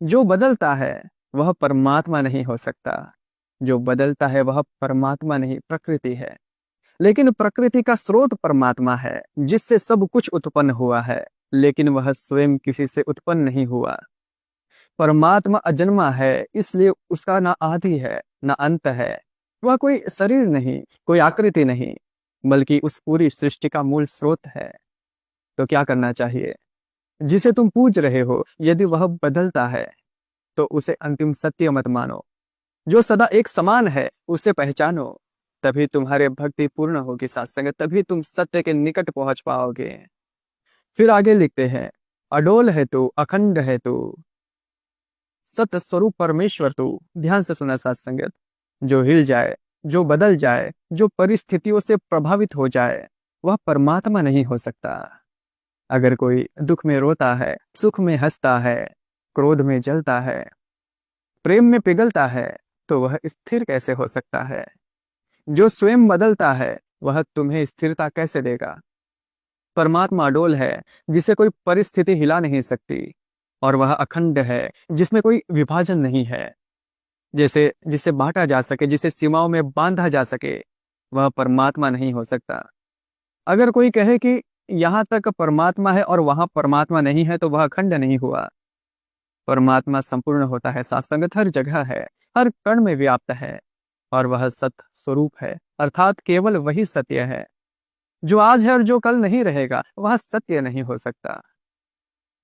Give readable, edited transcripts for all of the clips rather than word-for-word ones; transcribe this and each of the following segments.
जो बदलता है वह परमात्मा नहीं हो सकता। जो बदलता है वह परमात्मा नहीं, प्रकृति है। लेकिन प्रकृति का स्रोत परमात्मा है, जिससे सब कुछ उत्पन्न हुआ है, लेकिन वह स्वयं किसी से उत्पन्न नहीं हुआ। परमात्मा अजन्मा है, इसलिए उसका ना आदि है ना अंत है। वह कोई शरीर नहीं, कोई आकृति नहीं, बल्कि उस पूरी सृष्टि का मूल स्रोत है। तो क्या करना चाहिए? जिसे तुम पूज रहे हो, यदि वह बदलता है तो उसे अंतिम सत्य मत मानो। जो सदा एक समान है उसे पहचानो। तभी तुम्हारे भक्ति पूर्ण होगी सत्संग, तभी तुम सत्य के निकट पहुंच पाओगे। फिर आगे लिखते हैं, अडोल है तू, अखंड है तू, सत्य स्वरूप परमेश्वर तू। ध्यान से सुना सत्संगत। जो हिल जाए, जो बदल जाए, जो परिस्थितियों से प्रभावित हो जाए, वह परमात्मा नहीं हो सकता। अगर कोई दुख में रोता है, सुख में हंसता है, क्रोध में जलता है, प्रेम में पिघलता है, तो वह स्थिर कैसे हो सकता है? जो स्वयं बदलता है वह तुम्हें स्थिरता कैसे देगा? परमात्मा अडोल है, जिसे कोई परिस्थिति हिला नहीं सकती। और वह अखंड है, जिसमें कोई विभाजन नहीं है। जैसे जिसे बांटा जा सके, जिसे सीमाओं में बांधा जा सके, वह परमात्मा नहीं हो सकता। अगर कोई कहे कि यहाँ तक परमात्मा है और वहां परमात्मा नहीं है, तो वह अखंड नहीं हुआ। परमात्मा संपूर्ण होता है, सासंगत हर जगह है, हर कण में व्याप्त है। और वह सत्य स्वरूप है, अर्थात केवल वही सत्य है। जो आज है और जो कल नहीं रहेगा, वह सत्य नहीं हो सकता।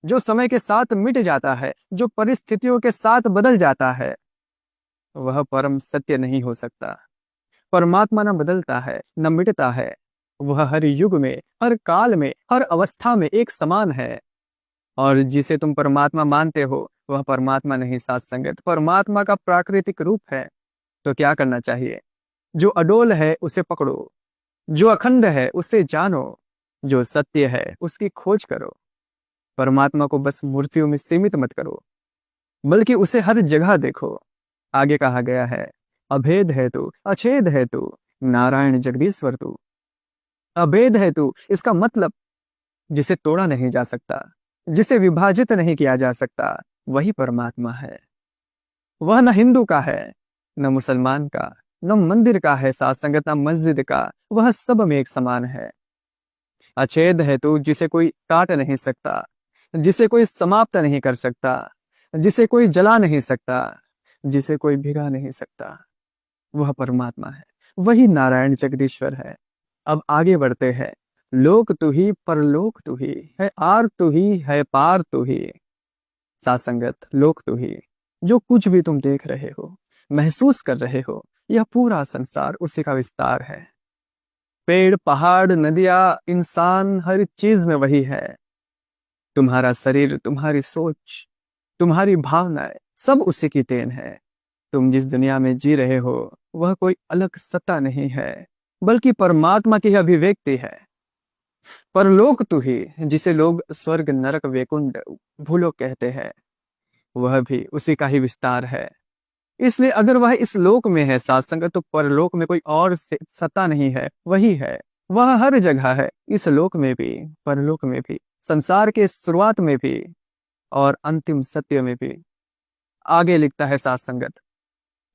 जो समय के साथ मिट जाता है, जो परिस्थितियों के साथ बदल जाता है, वह परम सत्य नहीं हो सकता। परमात्मा न बदलता है न मिटता है। वह हर युग में, हर काल में, हर अवस्था में एक समान है। और जिसे तुम परमात्मा मानते हो वह परमात्मा नहीं, साथ संगत परमात्मा का प्राकृतिक रूप है। तो क्या करना चाहिए? जो अडोल है उसे पकड़ो, जो अखंड है उसे जानो, जो सत्य है उसकी खोज करो। परमात्मा को बस मूर्तियों में सीमित मत करो, बल्कि उसे हर जगह देखो। आगे कहा गया है, अभेद है तू, अछेद है तू, नारायण जगदीश्वर तू। अभेद है तू, इसका मतलब जिसे तोड़ा नहीं जा सकता, जिसे विभाजित नहीं किया जा सकता, वही परमात्मा है। वह न हिंदू का है, न मुसलमान का, न मंदिर का है साथ संगत, न मस्जिद का। वह सब में एक समान है। अछेद है तू, जिसे कोई काट नहीं सकता, जिसे कोई समाप्त नहीं कर सकता, जिसे कोई जला नहीं सकता, जिसे कोई भिगा नहीं सकता। वह परमात्मा है, वही नारायण जगदीश्वर है। अब आगे बढ़ते हैं। लोक तू ही, परलोक तू ही है, आर तू ही है, पार तू ही। सासंगत लोक तू ही। जो कुछ भी तुम देख रहे हो, महसूस कर रहे हो, यह पूरा संसार उसी का विस्तार है। पेड़, पहाड़, नदियां, इंसान, हर चीज में वही है। तुम्हारा शरीर, तुम्हारी सोच, तुम्हारी भावनाएं, सब उसी की देन है। तुम जिस दुनिया में जी रहे हो वह कोई अलग सत्ता नहीं है, बल्कि परमात्मा की अभिव्यक्ति है। परलोक तू ही, जिसे लोग स्वर्ग, नरक, वैकुंठ, भूलोक कहते हैं, वह भी उसी का ही विस्तार है। इसलिए अगर वह इस लोक में है सात्संग, तो परलोक में कोई और सत्ता नहीं है, वही है। वह हर जगह है, इस लोक में भी, परलोक में भी, संसार के शुरुआत में भी और अंतिम सत्य में भी। आगे लिखता है सात्संगत,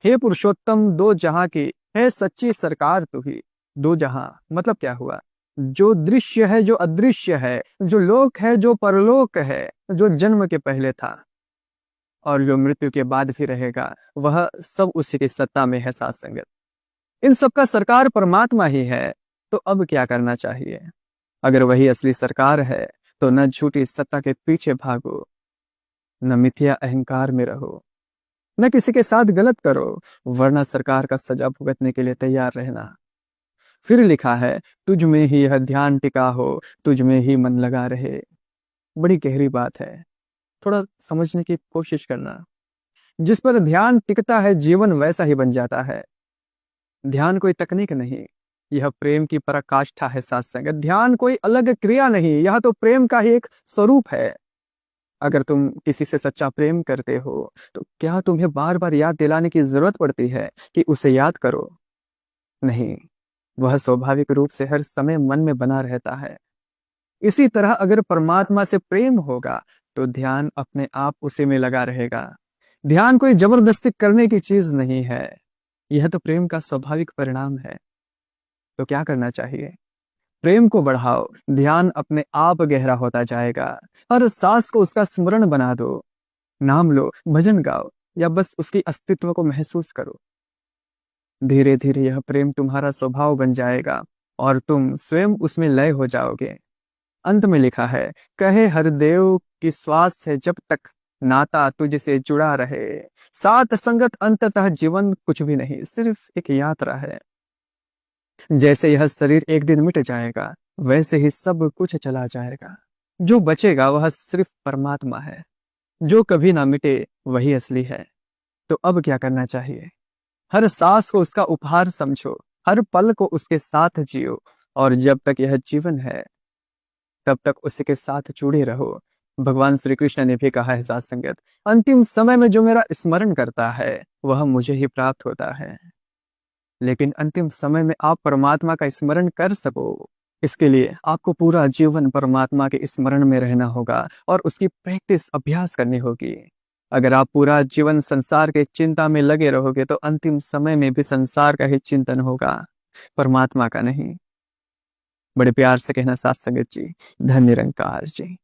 हे पुरुषोत्तम, दो जहां की है सच्ची सरकार तू ही। दो जहां मतलब क्या हुआ? जो दृश्य है, जो अदृश्य है, जो लोक है, जो परलोक है, जो जन्म के पहले था और जो मृत्यु के बाद भी रहेगा, वह सब उसी की सत्ता में है साथ संगत। इन सब का सरकार परमात्मा ही है। तो अब क्या करना चाहिए? अगर वही असली सरकार है, तो न झूठी सत्ता के पीछे भागो, न मिथ्या अहंकार में रहो, न किसी के साथ गलत करो, वरना सरकार का सजा भुगतने के लिए तैयार रहना। फिर लिखा है, तुझ में ही यह ध्यान टिका हो, तुझ में ही मन लगा रहे। बड़ी गहरी बात है, थोड़ा समझने की कोशिश करना। जिस पर ध्यान टिकता है, जीवन वैसा ही बन जाता है। ध्यान कोई तकनीक नहीं, यह प्रेम की पराकाष्ठा है साथ संगत। ध्यान कोई अलग क्रिया नहीं, यह तो प्रेम का ही एक स्वरूप है। अगर तुम किसी से सच्चा प्रेम करते हो, तो क्या तुम्हें बार बार याद दिलाने की जरूरत पड़ती है कि उसे याद करो? नहीं, वह स्वाभाविक रूप से हर समय मन में बना रहता है। इसी तरह अगर परमात्मा से प्रेम होगा, तो ध्यान अपने आप उसी में लगा रहेगा। ध्यान कोई जबरदस्ती करने की चीज नहीं है, यह तो प्रेम का स्वाभाविक परिणाम है। तो क्या करना चाहिए? प्रेम को बढ़ाओ, ध्यान अपने आप गहरा होता जाएगा। हर सांस को उसका स्मरण बना दो। नाम लो, भजन गाओ, या बस उसकी अस्तित्व को महसूस करो। धीरे धीरे यह प्रेम तुम्हारा स्वभाव बन जाएगा और तुम स्वयं उसमें लय हो जाओगे। अंत में लिखा है, कहे हर देव की श्वास है जब तक नाता तुझसे जुड़ा रहे, साथ संगत अंततः जीवन कुछ भी नहीं, सिर्फ एक यात्रा है। जैसे यह शरीर एक दिन मिट जाएगा, वैसे ही सब कुछ चला जाएगा। जो बचेगा वह सिर्फ परमात्मा है। जो कभी ना मिटे वही असली है। तो अब क्या करना चाहिए? हर सांस को उसका उपहार समझो, हर पल को उसके साथ जियो, और जब तक यह जीवन है तब तक उसी के साथ जुड़े रहो। भगवान श्री कृष्ण ने भी कहा है साथ संगत, अंतिम समय में जो मेरा स्मरण करता है वह मुझे ही प्राप्त होता है। लेकिन अंतिम समय में आप परमात्मा का स्मरण कर सको, इसके लिए आपको पूरा जीवन परमात्मा के स्मरण में रहना होगा और उसकी प्रैक्टिस, अभ्यास करनी होगी। अगर आप पूरा जीवन संसार के चिंता में लगे रहोगे तो अंतिम समय में भी संसार का ही चिंतन होगा, परमात्मा का नहीं। बड़े प्यार से कहना साथ संगत जी, धन्य निरंकार जी।